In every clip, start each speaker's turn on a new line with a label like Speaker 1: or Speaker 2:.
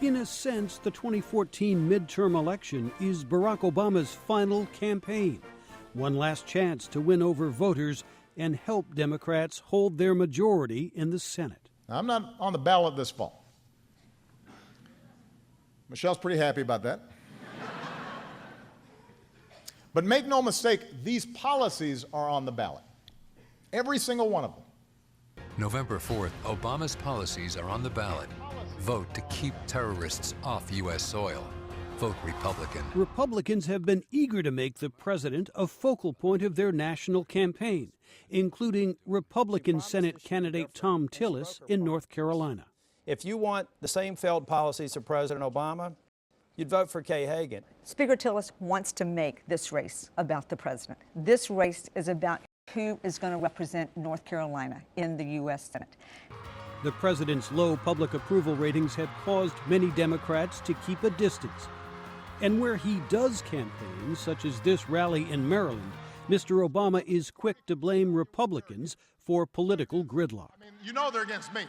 Speaker 1: In a sense, the 2014 midterm election is Barack Obama's final campaign. One last chance to win over voters and help Democrats hold their majority in the Senate.
Speaker 2: Now, I'm not on the ballot this fall. Michelle's pretty happy about that. But make no mistake, these policies are on the ballot. Every single one of them.
Speaker 3: November 4th, Obama's policies are on the ballot. Vote to keep terrorists off U.S. soil. Vote Republican.
Speaker 1: Republicans have been eager to make the president a focal point of their national campaign, including Republican Senate candidate Tom Tillis in North Carolina.
Speaker 4: If you want the same failed policies of President Obama, you'd vote for Kay Hagan.
Speaker 5: Speaker Tillis wants to make this race about the president. This race is about who is going to represent North Carolina in the U.S. Senate.
Speaker 1: The president's low public approval ratings have caused many Democrats to keep a distance. And where he does campaign, such as this rally in Maryland, Mr. Obama is quick to blame Republicans for political gridlock.
Speaker 2: I mean, you know they're against me.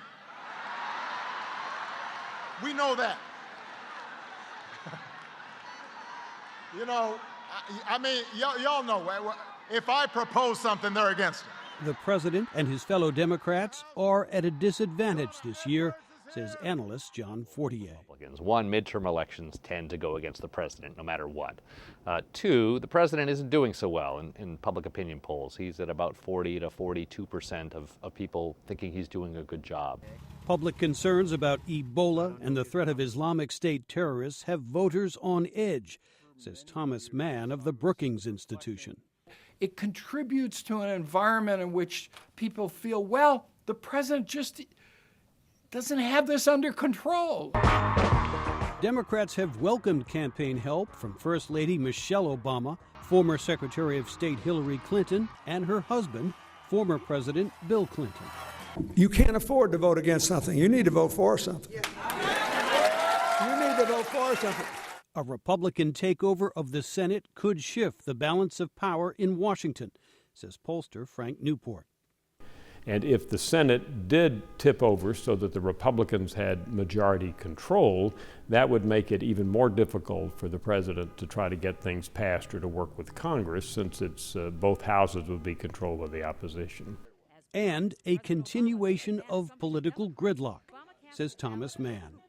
Speaker 2: We know that. You know, I mean, y'all know, if I propose something, they're against it.
Speaker 1: The president and his fellow Democrats are at a disadvantage this year, says analyst John Fortier.
Speaker 6: One, midterm elections tend to go against the president no matter what. Two, the president isn't doing so well in public opinion polls. He's at about 40 to 42% of people thinking he's doing a good job.
Speaker 1: Public concerns about Ebola and the threat of Islamic State terrorists have voters on edge, says Thomas Mann of the Brookings Institution.
Speaker 7: It contributes to an environment in which people feel, well, the president just doesn't have this under control.
Speaker 1: Democrats have welcomed campaign help from First Lady Michelle Obama, former Secretary of State Hillary Clinton, and her husband, former President Bill Clinton.
Speaker 8: You can't afford to vote against something. You need to vote for something. You need to vote for something.
Speaker 1: A Republican takeover of the Senate could shift the balance of power in Washington, says pollster Frank Newport.
Speaker 9: And if the Senate did tip over so that the Republicans had majority control, that would make it even more difficult for the president to try to get things passed or to work with Congress, since it's both houses would be controlled by the opposition.
Speaker 1: And a continuation of political gridlock, says Thomas Mann.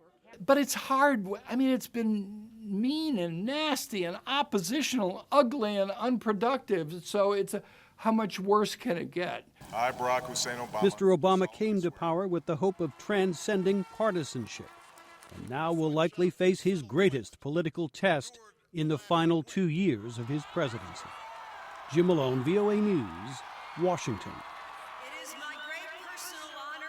Speaker 7: But it's hard. I mean, it's been mean and nasty and oppositional, ugly and unproductive. So how much worse can it get?
Speaker 2: I, Barack Hussein Obama.
Speaker 1: Mr. Obama came to power with the hope of transcending partisanship, and now will likely face his greatest political test in the final 2 years of his presidency. Jim Malone, VOA News, Washington.